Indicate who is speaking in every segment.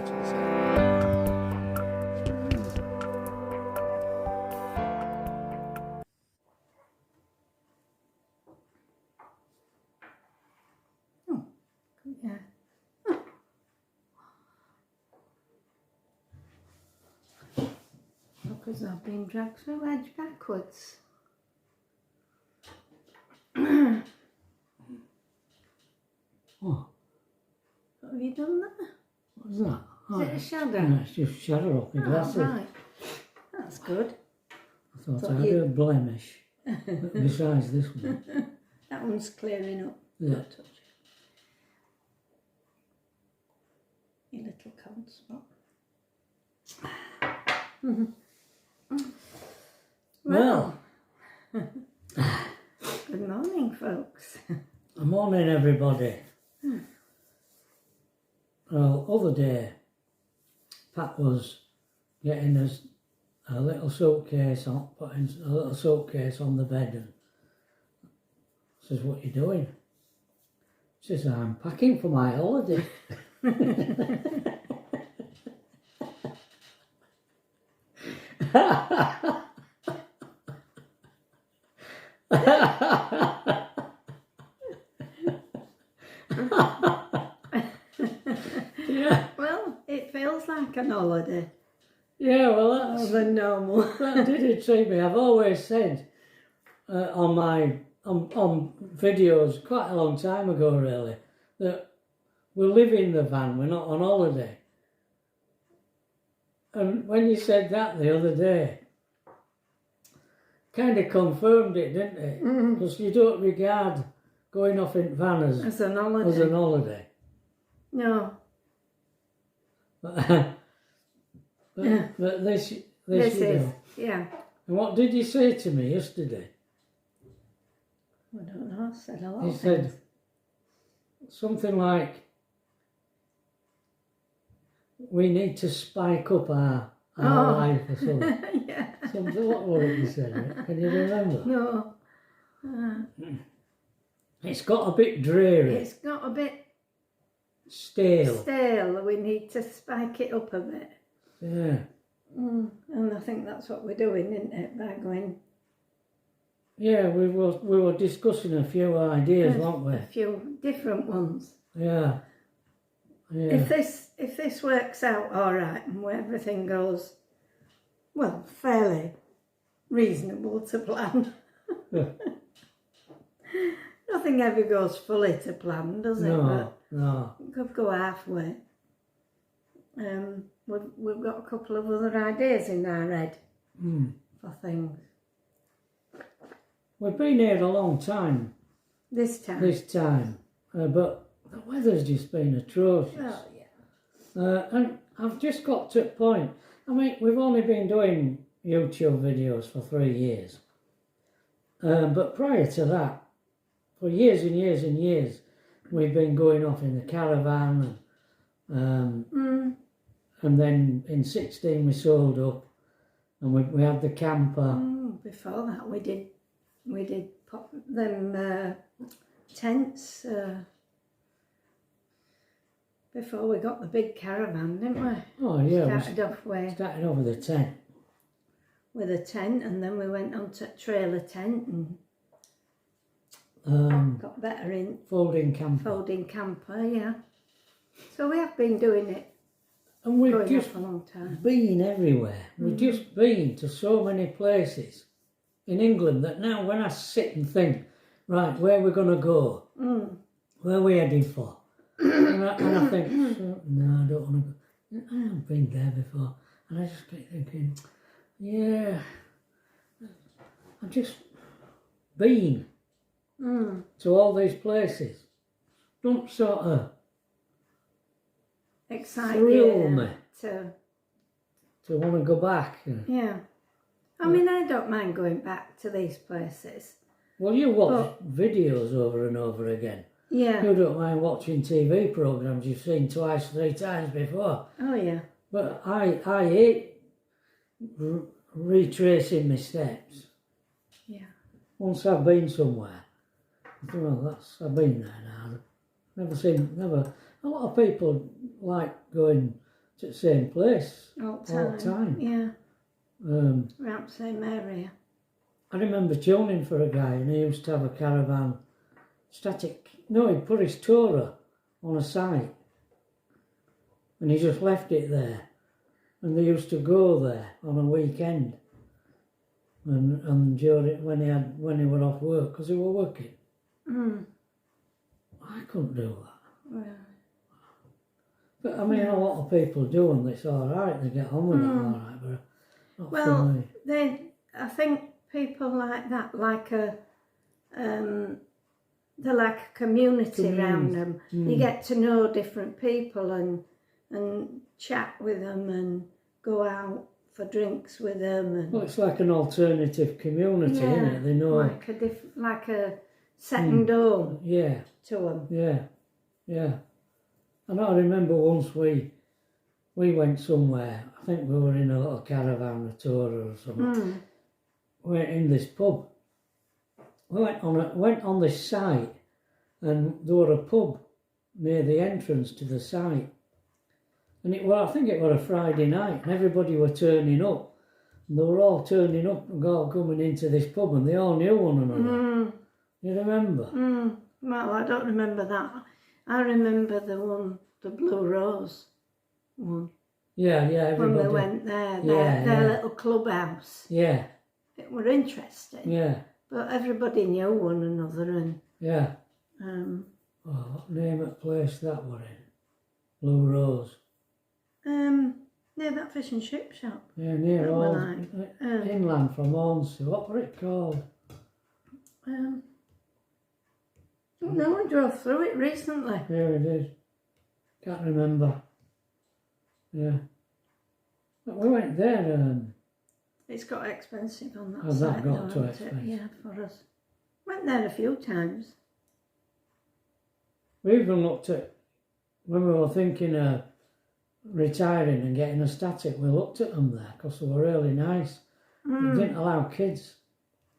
Speaker 1: actually say.
Speaker 2: Oh, yeah. Because I've been dragged through edge backwards.
Speaker 3: Oh,
Speaker 2: Have you done that?
Speaker 3: what's that?
Speaker 2: Is it a shadow?
Speaker 3: No, it's just shadow off my
Speaker 2: Oh,
Speaker 3: glasses.
Speaker 2: right. That's good.
Speaker 3: I thought
Speaker 2: Thought
Speaker 3: I had
Speaker 2: you-
Speaker 3: a blemish besides this one.
Speaker 2: That one's clearing up.
Speaker 3: Yeah.
Speaker 2: Don't touch it. Your little cold spot.
Speaker 3: Well,
Speaker 2: Good morning, folks.
Speaker 3: good morning, everybody. Well, other day, Pat was getting us a little suitcase on, putting a little suitcase on the bed, and says, "What you doing?" Says, "I'm packing for my holiday." Yeah,
Speaker 2: Well, it feels like an holiday.
Speaker 3: yeah. Well,
Speaker 2: More
Speaker 3: that's
Speaker 2: than normal.
Speaker 3: that did intrigue me. I've always said on my on videos quite a long time ago, really, that we live in the van. We're not on holiday. And when you said that the other day, kind of confirmed it, didn't it? Because you don't regard going off in van
Speaker 2: As an holiday.
Speaker 3: as an holiday.
Speaker 2: No.
Speaker 3: But
Speaker 2: Yeah.
Speaker 3: but this
Speaker 2: This
Speaker 3: you
Speaker 2: is.
Speaker 3: do.
Speaker 2: Yeah.
Speaker 3: And what did you say to me yesterday?
Speaker 2: I don't know. I said a lot
Speaker 3: He
Speaker 2: of
Speaker 3: said
Speaker 2: things.
Speaker 3: something like, "We need to spike up our
Speaker 2: Oh.
Speaker 3: life," or something.
Speaker 2: Yeah.
Speaker 3: Something. What was it you said? Can you remember?
Speaker 2: No.
Speaker 3: It's got a bit dreary,
Speaker 2: It's got a bit
Speaker 3: stale.
Speaker 2: stale. We need to spike it up a bit.
Speaker 3: Yeah.
Speaker 2: And I think that's what we're doing, isn't it? By going
Speaker 3: Yeah, we were discussing a few ideas, weren't we?
Speaker 2: a few different ones.
Speaker 3: Yeah. Yeah.
Speaker 2: If this works out all right and everything goes, well, fairly reasonable to plan.
Speaker 3: Yeah.
Speaker 2: Nothing ever goes fully to plan, does it?
Speaker 3: No, no.
Speaker 2: But it could go halfway. We've got a couple of other ideas in our head for things.
Speaker 3: We've been here a long time
Speaker 2: This time.
Speaker 3: but the weather's just been atrocious.
Speaker 2: Well, yeah.
Speaker 3: And I've just got to a point. I mean, we've only been doing YouTube videos for 3 years. But prior to that, for years and years and years, we've been going off in the caravan. And then in 16 we sold up, and we had the camper.
Speaker 2: Before that, we did pop them tents before we got the big caravan, didn't we?
Speaker 3: Oh yeah,
Speaker 2: Started off
Speaker 3: we started off with a tent.
Speaker 2: with a tent, and then we went on to trailer tent and got better in
Speaker 3: Folding camper.
Speaker 2: folding camper, yeah. So we have been doing it
Speaker 3: And we've
Speaker 2: going
Speaker 3: just
Speaker 2: off a long time.
Speaker 3: been everywhere. We've just been to so many places in England that now when I sit and think, right, where we're going to go, where we're heading for, and I think, no, I don't want to go. I haven't been there before. And I just keep thinking, yeah, I've just been to all these places. Don't sort of
Speaker 2: Excite
Speaker 3: thrill
Speaker 2: you
Speaker 3: me
Speaker 2: to
Speaker 3: to want to go back.
Speaker 2: yeah. I mean, I don't mind going back to these places.
Speaker 3: Well, you watch videos over and over again.
Speaker 2: Yeah.
Speaker 3: You don't mind watching TV programmes you've seen twice, 3 times before.
Speaker 2: Oh yeah.
Speaker 3: But I hate retracing my steps.
Speaker 2: Yeah.
Speaker 3: Once I've been somewhere, I think, well, I've been there now. A lot of people like going It's at the same place
Speaker 2: all
Speaker 3: all the time.
Speaker 2: Yeah,
Speaker 3: Um,
Speaker 2: around the same area.
Speaker 3: I remember tuning for a guy, and he used to have a caravan. Static. No, he'd put his Torah on a site, and he just left it there. And they used to go there on a weekend, and during when he were off work, because he were working. I couldn't do that.
Speaker 2: Well,
Speaker 3: But I mean, a lot of people do, and it's all right. They get on with it all right, but not for me.
Speaker 2: I think people like that, like they're like a community around them. You get to know different people and chat with them and go out for drinks with them. And
Speaker 3: Well, it's like an alternative community, isn't it? They know.
Speaker 2: like a second home
Speaker 3: Yeah,
Speaker 2: to them.
Speaker 3: yeah. And I remember once we went somewhere. I think we were in a little caravan, a tour or something. We went in this pub. We went on this site, and there were a pub near the entrance to the site. And I think it was a Friday night, and everybody were turning up. And they were all turning up and all coming into this pub, and they all knew one another. You remember?
Speaker 2: Well, I don't remember that. I remember the Blue Rose one.
Speaker 3: Yeah,
Speaker 2: When
Speaker 3: everybody.
Speaker 2: we went there,
Speaker 3: Yeah,
Speaker 2: their
Speaker 3: yeah.
Speaker 2: little clubhouse.
Speaker 3: Yeah,
Speaker 2: It were interesting,
Speaker 3: yeah,
Speaker 2: but everybody knew one another, and
Speaker 3: yeah.
Speaker 2: um,
Speaker 3: Oh, what name of place that were in? Blue Rose.
Speaker 2: near that fish and chip shop.
Speaker 3: Yeah, near
Speaker 2: That
Speaker 3: all
Speaker 2: were
Speaker 3: inland from Hornsey. What were it called?
Speaker 2: No, I drove through it recently.
Speaker 3: Yeah, it is. Can't remember. Yeah. But we went there.
Speaker 2: It's got expensive on that
Speaker 3: Has that
Speaker 2: side,
Speaker 3: got
Speaker 2: though,
Speaker 3: too
Speaker 2: hasn't it?
Speaker 3: expensive?
Speaker 2: Yeah, for us. Went there a few times.
Speaker 3: We even looked at, when we were thinking of retiring and getting a static, we looked at them there because they were really nice. They didn't allow kids.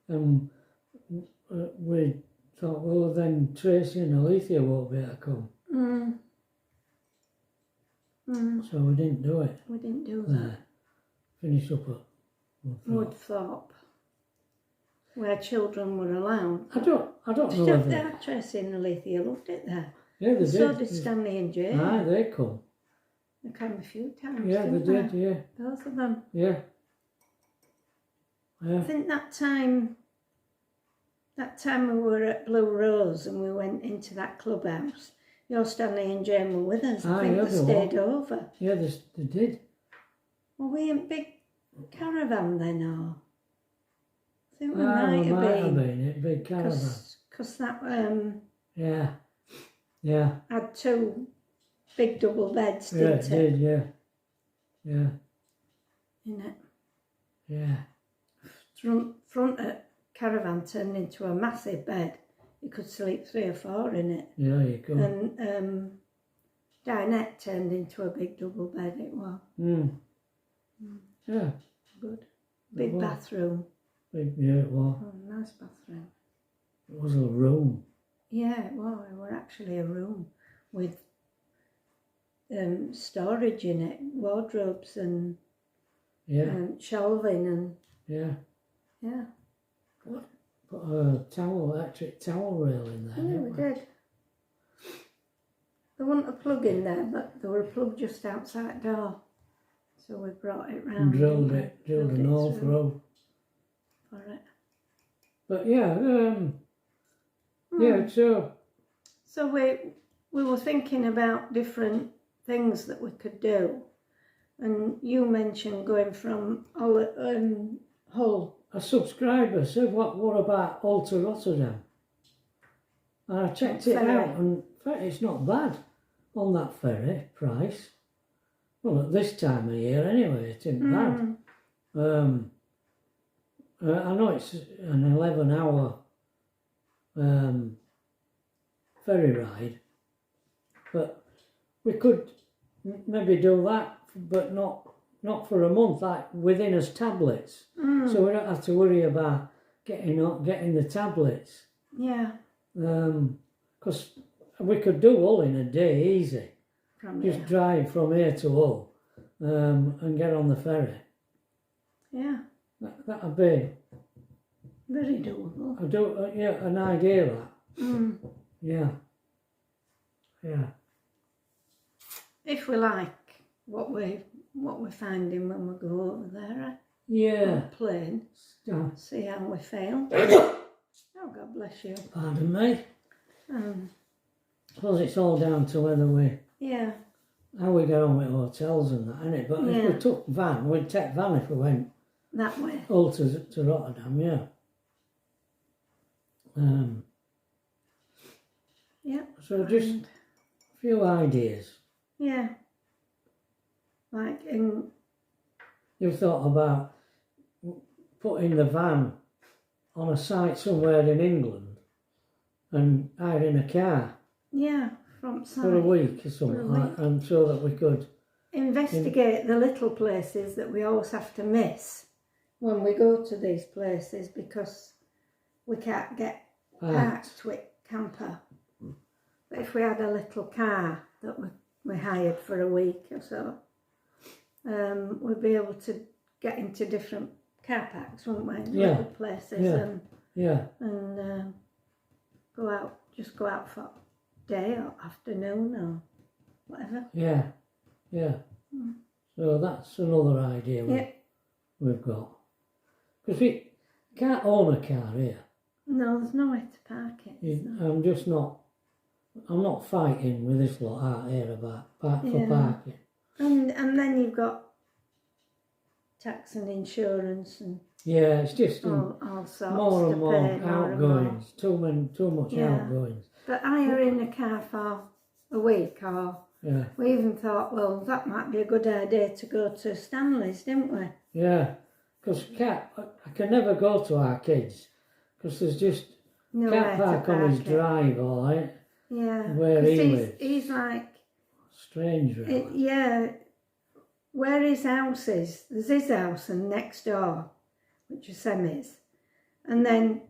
Speaker 3: And we thought, well, then Tracy and Alethea won't be able to come. So we didn't do it.
Speaker 2: We didn't do that.
Speaker 3: There. Finished up at
Speaker 2: Woodthorpe, where children were allowed.
Speaker 3: I don't know whether...
Speaker 2: Yeah, Tracy and Alethea loved it there.
Speaker 3: Yeah, they
Speaker 2: So
Speaker 3: did.
Speaker 2: did Stanley and Jane.
Speaker 3: Aye, they come.
Speaker 2: They came a few times.
Speaker 3: Yeah, they
Speaker 2: didn't
Speaker 3: did, yeah.
Speaker 2: Both of them.
Speaker 3: Yeah.
Speaker 2: I think that time we were at Blue Rose and we went into that clubhouse. Your Stanley and Jane were with us. I think
Speaker 3: yeah,
Speaker 2: they stayed over.
Speaker 3: Yeah, they did.
Speaker 2: Were we in big caravan then, or? I think we
Speaker 3: We
Speaker 2: might have been.
Speaker 3: it, big caravan.
Speaker 2: Because that
Speaker 3: Yeah,
Speaker 2: had two big double beds,
Speaker 3: yeah,
Speaker 2: didn't
Speaker 3: it did, yeah. Yeah,
Speaker 2: In it.
Speaker 3: yeah.
Speaker 2: Front of caravan turned into a massive bed. You could sleep 3 or 4 in it.
Speaker 3: Yeah, you could.
Speaker 2: And dinette turned into a big double bed, it was.
Speaker 3: Yeah.
Speaker 2: Good. Big
Speaker 3: was.
Speaker 2: bathroom.
Speaker 3: Yeah, it was.
Speaker 2: Oh, nice bathroom.
Speaker 3: It was a room.
Speaker 2: Yeah, it was. It was actually a room with storage in it, wardrobes and shelving and
Speaker 3: Yeah.
Speaker 2: yeah.
Speaker 3: Put a electric towel rail in there.
Speaker 2: Yeah,
Speaker 3: didn't
Speaker 2: we did. There wasn't a plug in there, but there were a plug just outside the door. So we brought it round.
Speaker 3: And drilled an hole through.
Speaker 2: For it.
Speaker 3: But yeah, yeah, so
Speaker 2: So we were thinking about different things that we could do. And you mentioned going from Hull.
Speaker 3: a subscriber said, what about Hull to Rotterdam? And I checked it
Speaker 2: Ferry.
Speaker 3: out, and in fact, it's not bad on that ferry price. Well, at this time of year anyway, it isn't bad. I know it's an 11-hour ferry ride, but we could maybe do that, but not for a month, like within us tablets. So we don't have to worry about getting the tablets.
Speaker 2: Yeah.
Speaker 3: Because we could do Hull in a day easy.
Speaker 2: From
Speaker 3: Just
Speaker 2: here.
Speaker 3: drive from here to Hull and get on the ferry.
Speaker 2: Yeah,
Speaker 3: That'd be,
Speaker 2: very doable.
Speaker 3: I do, yeah, an idea that.
Speaker 2: Mm.
Speaker 3: Yeah. Yeah.
Speaker 2: If we like what we're finding when we go over there on
Speaker 3: Yeah.
Speaker 2: the plane,
Speaker 3: Oh,
Speaker 2: see how we feel. Oh, God bless you.
Speaker 3: pardon me.
Speaker 2: Um,
Speaker 3: Suppose it's all down to whether
Speaker 2: yeah,
Speaker 3: how we get on with hotels and that, innit? But if
Speaker 2: Yeah.
Speaker 3: we took van, we'd take van if we went
Speaker 2: that way.
Speaker 3: all to Rotterdam, yeah.
Speaker 2: Yeah.
Speaker 3: So just
Speaker 2: and-
Speaker 3: a few ideas.
Speaker 2: yeah. Like in
Speaker 3: You've thought about putting the van on a site somewhere in England and hiring a car
Speaker 2: front
Speaker 3: for a
Speaker 2: side.
Speaker 3: week or something like, and so that we could,
Speaker 2: Investigate the little places that we always have to miss when we go to these places because we can't get parked with camper. But if we had a little car that we hired for a week or so, we'd be able to get into different car parks, wouldn't we?
Speaker 3: Yeah.
Speaker 2: Little places
Speaker 3: Yeah.
Speaker 2: and
Speaker 3: yeah,
Speaker 2: go out for day or afternoon or whatever.
Speaker 3: yeah. So that's another idea
Speaker 2: Yeah.
Speaker 3: we've got. Because we can't own a car here.
Speaker 2: No, there's nowhere to park it. is there?
Speaker 3: I'm not fighting with this lot out here about for
Speaker 2: Yeah.
Speaker 3: parking.
Speaker 2: And then you've got tax and insurance and
Speaker 3: Yeah, it's just
Speaker 2: all sorts
Speaker 3: more
Speaker 2: to
Speaker 3: and more
Speaker 2: pay, more and more.
Speaker 3: outgoings. Too much
Speaker 2: Yeah.
Speaker 3: outgoings.
Speaker 2: But hiring a car for a week, or
Speaker 3: Yeah,
Speaker 2: we even thought, well, that might be a good idea to go to Stanley's, didn't we?
Speaker 3: yeah. Because I can never go to our kids because there's just
Speaker 2: Nowhere
Speaker 3: can't
Speaker 2: to
Speaker 3: park on his
Speaker 2: it.
Speaker 3: drive or right,
Speaker 2: Yeah.
Speaker 3: where
Speaker 2: 'Cause
Speaker 3: he
Speaker 2: he's,
Speaker 3: lives.
Speaker 2: he's like,
Speaker 3: Strange, really.
Speaker 2: yeah, where his house is, there's his house and next door, which are semis. And then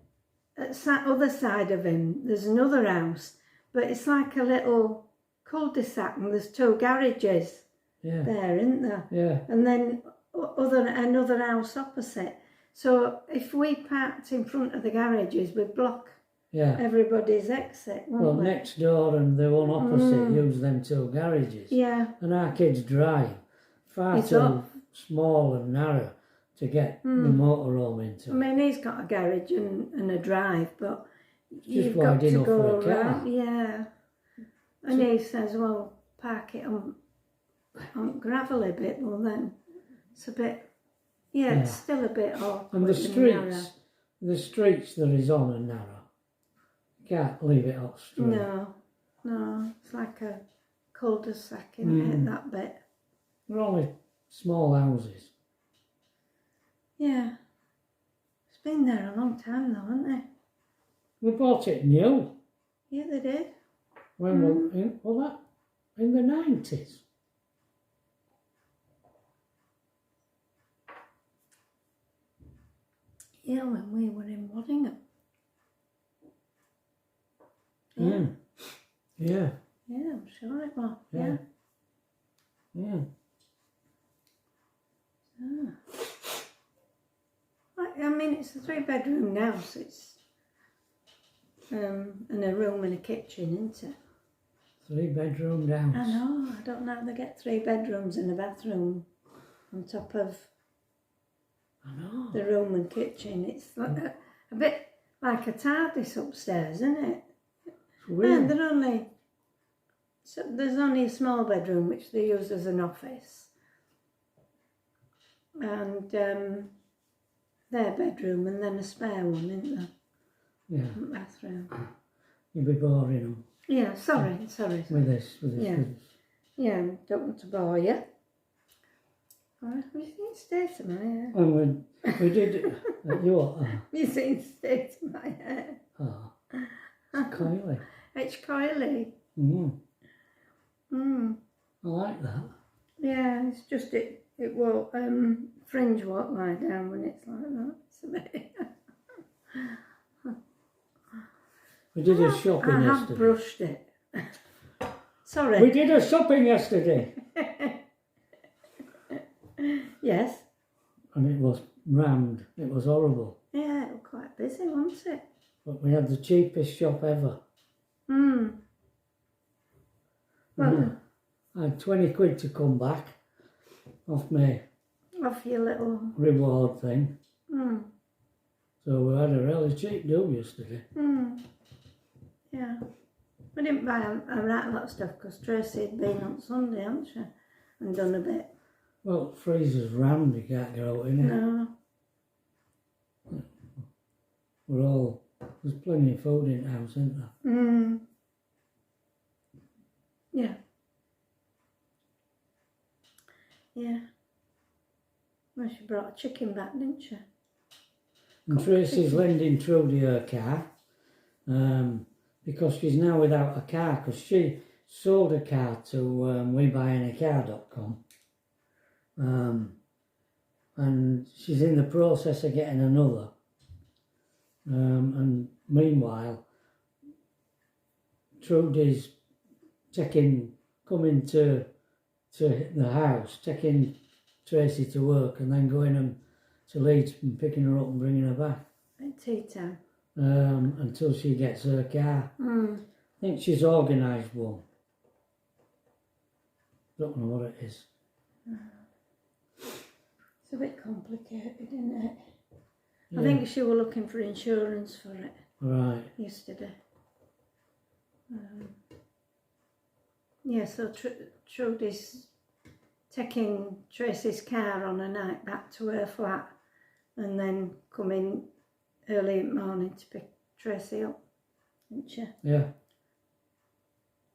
Speaker 2: at the other side of him, there's another house, but it's like a little cul-de-sac and there's two garages
Speaker 3: Yeah,
Speaker 2: there, isn't there?
Speaker 3: yeah,
Speaker 2: And then another house opposite. So if we parked in front of the garages, we'd block
Speaker 3: yeah.
Speaker 2: everybody's exit, wouldn't
Speaker 3: Well,
Speaker 2: we?
Speaker 3: next door and the one opposite use them two garages.
Speaker 2: Yeah,
Speaker 3: And our kids drive far
Speaker 2: It's
Speaker 3: too
Speaker 2: off.
Speaker 3: small and narrow to get the motorhome into.
Speaker 2: I mean, he's got a garage and a drive, but you've
Speaker 3: wide
Speaker 2: got to
Speaker 3: enough
Speaker 2: go
Speaker 3: for a car.
Speaker 2: around. Yeah. And he says, well, park it on gravelly bit. Well, then it's a bit, it's still a bit awkward.
Speaker 3: And the
Speaker 2: narrow.
Speaker 3: streets that he's on are narrow. You can't leave it up straight.
Speaker 2: No, it's like a cul-de-sac in that bit.
Speaker 3: They're only small houses.
Speaker 2: Yeah. It's been there a long time though, hasn't it?
Speaker 3: We bought it new
Speaker 2: Yeah, they did.
Speaker 3: when in the 90s.
Speaker 2: Yeah, when we were in Waddingham.
Speaker 3: Yeah,
Speaker 2: Yeah, I'm sure it was.
Speaker 3: yeah,
Speaker 2: Yeah.
Speaker 3: yeah.
Speaker 2: I mean, it's a 3-bedroom house. It's and a room and a kitchen, isn't it?
Speaker 3: 3-bedroom house.
Speaker 2: I know. I don't know how they get 3 bedrooms and a bathroom on top of
Speaker 3: I know.
Speaker 2: the room and kitchen. It's like a bit like a TARDIS upstairs, isn't it?
Speaker 3: It's weird.
Speaker 2: And there's only a small bedroom which they use as an office, and their bedroom, and then a spare one, isn't there?
Speaker 3: Yeah,
Speaker 2: Bathroom.
Speaker 3: you'd be boring them
Speaker 2: Yeah, sorry.
Speaker 3: with this.
Speaker 2: Yeah. Yeah, don't want to bore you. Alright, you think state of my hair?
Speaker 3: And we did.
Speaker 2: You think state of my hair?
Speaker 3: It's coily.
Speaker 2: It's coily.
Speaker 3: I like that.
Speaker 2: Yeah, it's just it will fringe won't lie down when it's like that. It's a bit.
Speaker 3: We did a shopping
Speaker 2: I have
Speaker 3: yesterday.
Speaker 2: brushed it. Sorry.
Speaker 3: We did a shopping yesterday.
Speaker 2: Yes.
Speaker 3: and it was rammed. It was horrible.
Speaker 2: Yeah, it was quite busy, wasn't it?
Speaker 3: But we had the cheapest shop ever.
Speaker 2: Mm. Well,
Speaker 3: I had 20 quid to come back off my
Speaker 2: off your little.
Speaker 3: reward thing.
Speaker 2: Mm.
Speaker 3: So we had a really cheap deal yesterday.
Speaker 2: Mm. Yeah. We didn't buy a right lot of stuff because Tracy had been on Sunday, hadn't she? And done a bit.
Speaker 3: Well, freezer's rammed, you can't get out in it.
Speaker 2: No.
Speaker 3: There's plenty of food in the house, isn't there?
Speaker 2: Mm. Yeah. Yeah. Well, she brought a chicken back, didn't she?
Speaker 3: And Tracy's lending Trudy her car because she's now without a car because she sold a car to WeBuyAnyCar.com and she's in the process of getting another. And meanwhile, Trudy's coming to the house, taking Tracy to work and then going to Leeds and picking her up and bringing her back.
Speaker 2: At tea time.
Speaker 3: Until she gets her car.
Speaker 2: Mm.
Speaker 3: I think she's organised one. Don't know what it is.
Speaker 2: It's a bit complicated, isn't it?
Speaker 3: Yeah.
Speaker 2: I think she was looking for insurance for it
Speaker 3: Right.
Speaker 2: yesterday. Yeah, so Trudy's taking Tracy's car on a night back to her flat and then coming early in the morning to pick Tracy up, isn't she?
Speaker 3: Yeah.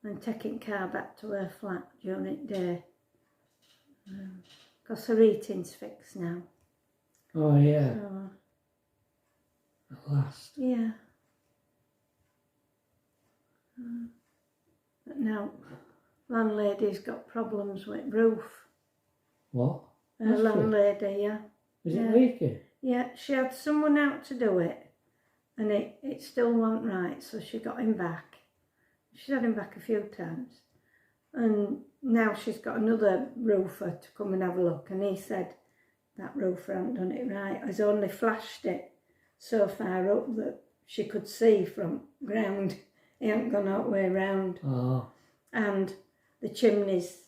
Speaker 2: And taking car back to her flat during the day. Because her eating's fixed now.
Speaker 3: Oh yeah.
Speaker 2: So,
Speaker 3: At last.
Speaker 2: yeah. But now, landlady's got problems with roof.
Speaker 3: What?
Speaker 2: Her
Speaker 3: Has she?
Speaker 2: landlady, yeah.
Speaker 3: Is
Speaker 2: Yeah.
Speaker 3: it leaking?
Speaker 2: Yeah, she had someone out to do it and it still wasn't right, so she got him back. She's had him back a few times. And now she's got another roofer to come and have a look, and he said that roofer hadn't done it right. He's only flashed it so far up that she could see from ground. He hadn't gone all the way round.
Speaker 3: Oh.
Speaker 2: And the chimney's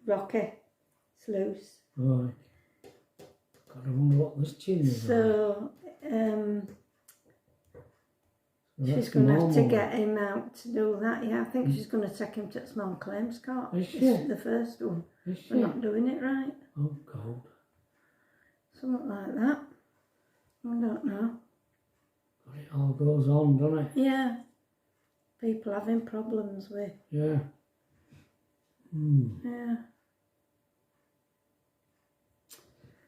Speaker 2: rocky. It's loose.
Speaker 3: Right. God, I wonder what this chimney's like.
Speaker 2: So
Speaker 3: So
Speaker 2: she's
Speaker 3: that's
Speaker 2: going to have to
Speaker 3: normal.
Speaker 2: get him out to do that. Yeah, I think she's going to take him to the small claims court.
Speaker 3: Is she?
Speaker 2: It's the first one.
Speaker 3: Is she?
Speaker 2: We're not doing it right.
Speaker 3: Oh God.
Speaker 2: Something like that. I don't know.
Speaker 3: God, it all goes on, doesn't it?
Speaker 2: Yeah. People having problems with.
Speaker 3: Yeah. Hmm.
Speaker 2: Yeah.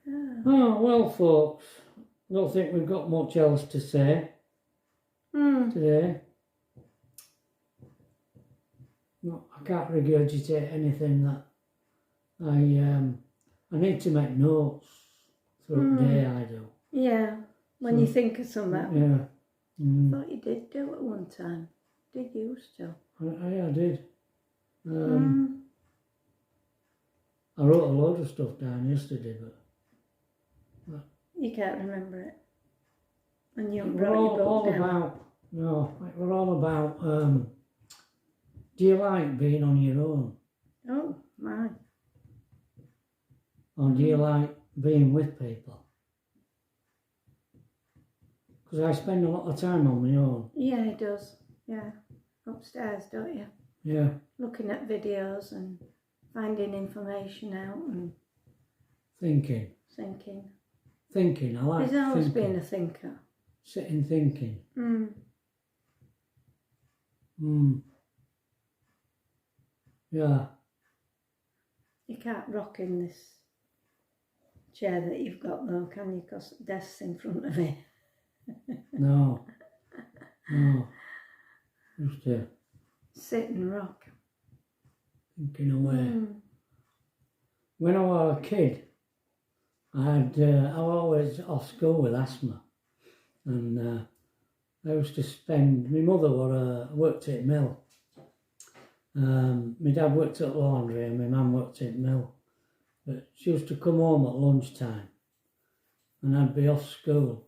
Speaker 2: Yeah.
Speaker 3: Oh, well, folks, I don't think we've got much else to say today. No, I can't regurgitate anything that I need to make notes through the day, I do.
Speaker 2: Yeah. When you think of something.
Speaker 3: Yeah.
Speaker 2: I thought you did do it one time. Did you still?
Speaker 3: I did. I wrote a load of stuff down yesterday, but
Speaker 2: You can't remember it. And you haven't
Speaker 3: we're
Speaker 2: brought your
Speaker 3: all
Speaker 2: book down.
Speaker 3: about, no, we're all about, do you like being on your own?
Speaker 2: Oh, my.
Speaker 3: Or do you like being with people? Because I spend a lot of time on my own.
Speaker 2: Yeah, he does. Yeah. Upstairs, don't you?
Speaker 3: Yeah.
Speaker 2: Looking at videos and finding information out and
Speaker 3: Thinking.
Speaker 2: thinking.
Speaker 3: I like
Speaker 2: He's always
Speaker 3: thinking.
Speaker 2: been a thinker.
Speaker 3: Sitting thinking.
Speaker 2: Mm.
Speaker 3: Yeah.
Speaker 2: You can't rock in this chair that you've got though, can you? Because the desk's in front of it.
Speaker 3: No. No. Just
Speaker 2: Sit and rock.
Speaker 3: thinking away.
Speaker 2: Mm.
Speaker 3: When I was a kid, I was always off school with asthma, and I used to spend. My mother worked at mill. My dad worked at laundry, and my mum worked at mill, But she used to come home at lunchtime and I'd be off school.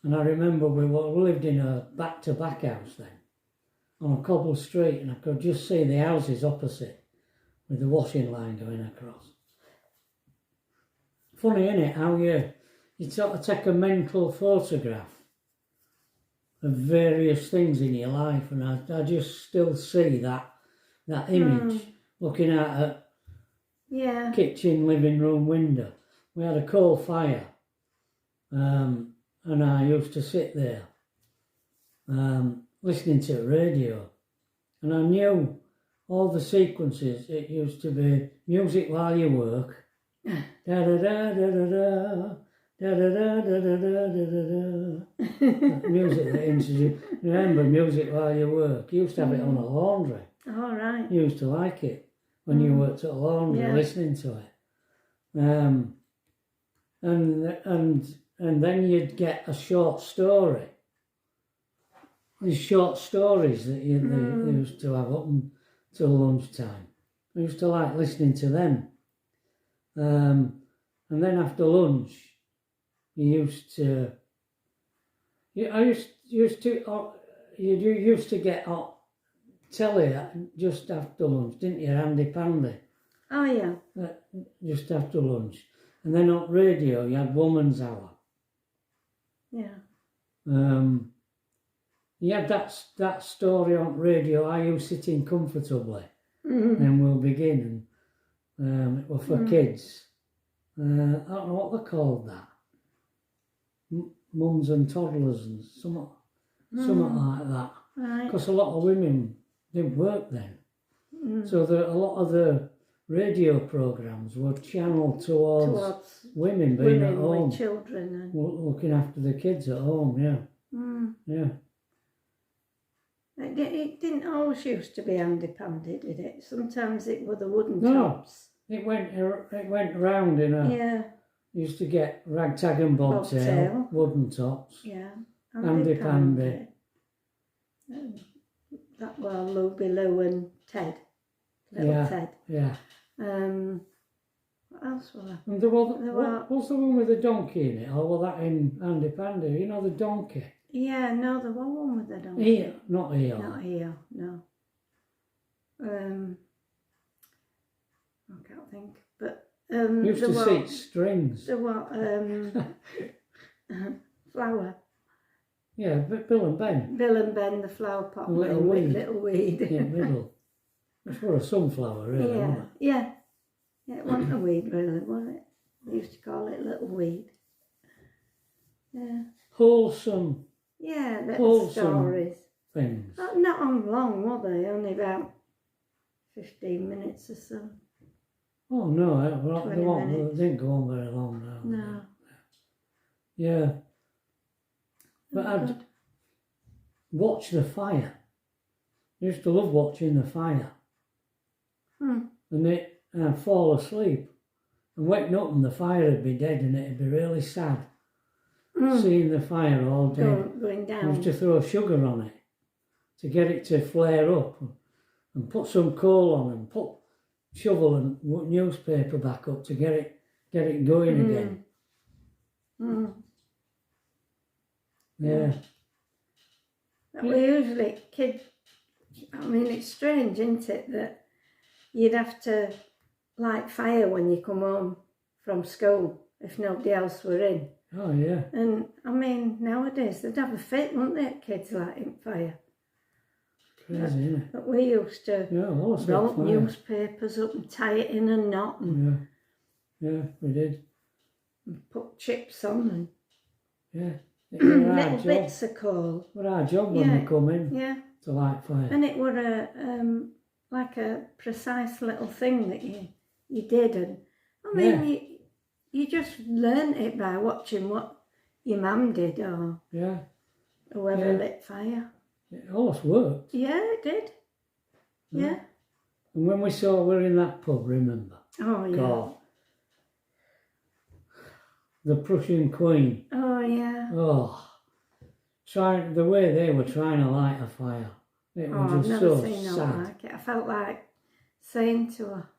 Speaker 3: And I remember we lived in a back-to-back house then, on a cobble street, and I could just see the houses opposite with the washing line going across. Funny, innit, how you sort of take a mental photograph of various things in your life, and I just still see that image looking out at
Speaker 2: Yeah.
Speaker 3: kitchen, living room window. We had a coal fire, and I used to sit there listening to the radio, and I knew all the sequences. It used to be music while you work, da da da da da da. Da, da, da, da, da, da, da, da. Music that introduced. Remember music while you work? You used to have it on a laundry.
Speaker 2: All right.
Speaker 3: You used to like it when you worked at a laundry,
Speaker 2: Yeah.
Speaker 3: listening to it. And then you'd get a short story. These short stories that they used to have up until lunchtime. I used to like listening to them. And then after lunch, you used to get telly just after lunch, didn't you? Handy Pandy.
Speaker 2: Oh, yeah.
Speaker 3: Just after lunch. And then on radio, you had Woman's Hour.
Speaker 2: Yeah.
Speaker 3: You had that story on radio, Are You Sitting Comfortably?
Speaker 2: Mm-hmm.
Speaker 3: Then we'll begin. And it was for kids. I don't know what they called that. Mums and toddlers and something like that.
Speaker 2: Right.
Speaker 3: Because a lot of women didn't work then. So a lot of the radio programmes were channelled towards women being at home.
Speaker 2: With children. And...
Speaker 3: Looking after the kids at home, yeah.
Speaker 2: It didn't always used to be handy-pandy, did it? Sometimes it were the wooden
Speaker 3: No.
Speaker 2: tops.
Speaker 3: It went round in a...
Speaker 2: Yeah.
Speaker 3: Used to get ragtag and bobtail,
Speaker 2: Bobtail.
Speaker 3: wooden tops.
Speaker 2: Yeah.
Speaker 3: Handy-pandy.
Speaker 2: That were Luby Lou and Ted. Little Ted.
Speaker 3: Yeah.
Speaker 2: What else were there?
Speaker 3: And what's the one with the donkey in it? Or was that in Handy Pandy? You know the donkey?
Speaker 2: Yeah, no, there was one with the donkey.
Speaker 3: Here, not here.
Speaker 2: Not here, no. I can't think. But
Speaker 3: Used to see strings.
Speaker 2: There were flower.
Speaker 3: Yeah, Bill and Ben.
Speaker 2: Bill and Ben, the flower pot.
Speaker 3: Little
Speaker 2: with
Speaker 3: weed.
Speaker 2: Little weed.
Speaker 3: Yeah, middle. It's for a sunflower, really,
Speaker 2: Yeah,
Speaker 3: wasn't it?
Speaker 2: yeah. Yeah, it wasn't a weed, really, was it? They used to call it little weed. Yeah.
Speaker 3: Wholesome
Speaker 2: Yeah, little stories.
Speaker 3: things.
Speaker 2: Not on long, were they? Only about 15 minutes or so.
Speaker 3: Oh, no, they
Speaker 2: 20 minutes.
Speaker 3: didn't go on very long now.
Speaker 2: No.
Speaker 3: Yeah. But
Speaker 2: Oh,
Speaker 3: I'd
Speaker 2: God.
Speaker 3: watch the fire. I used to love watching the fire. And I'd fall asleep and waking up and the fire would be dead and it'd be really sad. Seeing the fire all dead.
Speaker 2: Going
Speaker 3: I
Speaker 2: down.
Speaker 3: used to throw sugar on it to get it to flare up and put some coal on and put shovel and newspaper back up to get it going again. Yeah.
Speaker 2: But we usually, I mean, it's strange, isn't it, that you'd have to light fire when you come home from school if nobody else were in.
Speaker 3: Oh, yeah.
Speaker 2: And, I mean, nowadays, they'd have a fit, wouldn't they, kids lighting fire?
Speaker 3: Crazy, isn't it?
Speaker 2: But we used to
Speaker 3: Yeah, all
Speaker 2: roll
Speaker 3: fire.
Speaker 2: newspapers up and tie it in a knot and
Speaker 3: Yeah, we did.
Speaker 2: put chips on
Speaker 3: Yeah. It
Speaker 2: and
Speaker 3: was our
Speaker 2: little
Speaker 3: job.
Speaker 2: bits of coal.
Speaker 3: It was our job when
Speaker 2: Yeah.
Speaker 3: we come in
Speaker 2: Yeah.
Speaker 3: to light fire.
Speaker 2: And it were like a precise little thing that you did, and I mean you just learnt it by watching what your mum did or
Speaker 3: Yeah.
Speaker 2: whoever
Speaker 3: Yeah.
Speaker 2: lit fire.
Speaker 3: It almost worked.
Speaker 2: Yeah, it did. Yeah.
Speaker 3: And when we were in that pub, remember?
Speaker 2: Oh yeah.
Speaker 3: God. The Prussian Queen.
Speaker 2: Oh yeah.
Speaker 3: Oh. The way they were trying to light a fire. It
Speaker 2: Oh,
Speaker 3: was
Speaker 2: I've
Speaker 3: just
Speaker 2: never
Speaker 3: so
Speaker 2: seen no
Speaker 3: sad.
Speaker 2: like it. I felt like saying to her,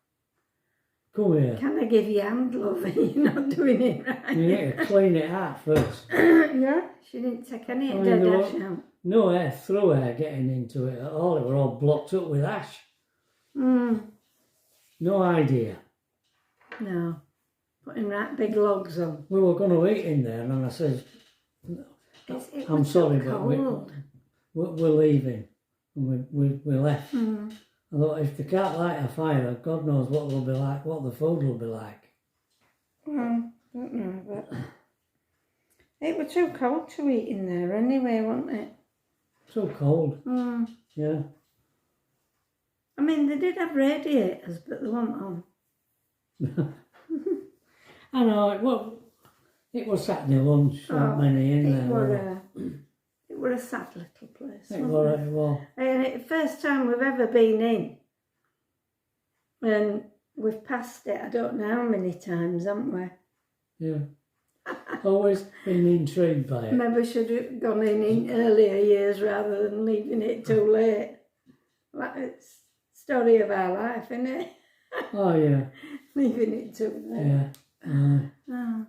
Speaker 3: Come here.
Speaker 2: Can I give you hand love? You're not doing it right.
Speaker 3: You need to clean it out first.
Speaker 2: Yeah, she didn't take any of the
Speaker 3: there
Speaker 2: dash
Speaker 3: was
Speaker 2: out.
Speaker 3: no air, through air getting into it at all. It were all blocked up with ash. No idea.
Speaker 2: No. Putting right big logs on.
Speaker 3: We were going to eat in there, and then I said,
Speaker 2: It
Speaker 3: I'm
Speaker 2: was so
Speaker 3: sorry, but
Speaker 2: cold.
Speaker 3: we're leaving. And we left. I thought, if they can't light a fire, God knows what it'll be like, what the food will be like.
Speaker 2: Well, don't know, but it was too cold to eat in there anyway, wasn't it?
Speaker 3: So cold. Yeah.
Speaker 2: I mean, they did have radiators, but they weren't on.
Speaker 3: I know, it was Saturday lunch, not many in there.
Speaker 2: It were a sad little place.
Speaker 3: It
Speaker 2: wasn't it?
Speaker 3: was.
Speaker 2: And it's the first time we've ever been in. And we've passed it, I don't know how many times, haven't we?
Speaker 3: Yeah. Always been intrigued by it.
Speaker 2: Maybe we should have gone in earlier years rather than leaving it too late. Like, it's story of our life, isn't it?
Speaker 3: Oh, yeah.
Speaker 2: Leaving it too late.
Speaker 3: Yeah.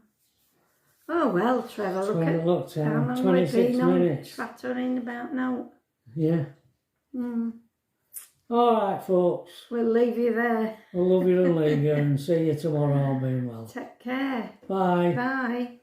Speaker 2: Oh well, Trevor, look at how long
Speaker 3: 26
Speaker 2: we've been
Speaker 3: minutes.
Speaker 2: chattering about now.
Speaker 3: Yeah. All right, folks.
Speaker 2: We'll leave you there.
Speaker 3: I love you and leave you, and see you tomorrow, all being well.
Speaker 2: Take care.
Speaker 3: Bye.
Speaker 2: Bye.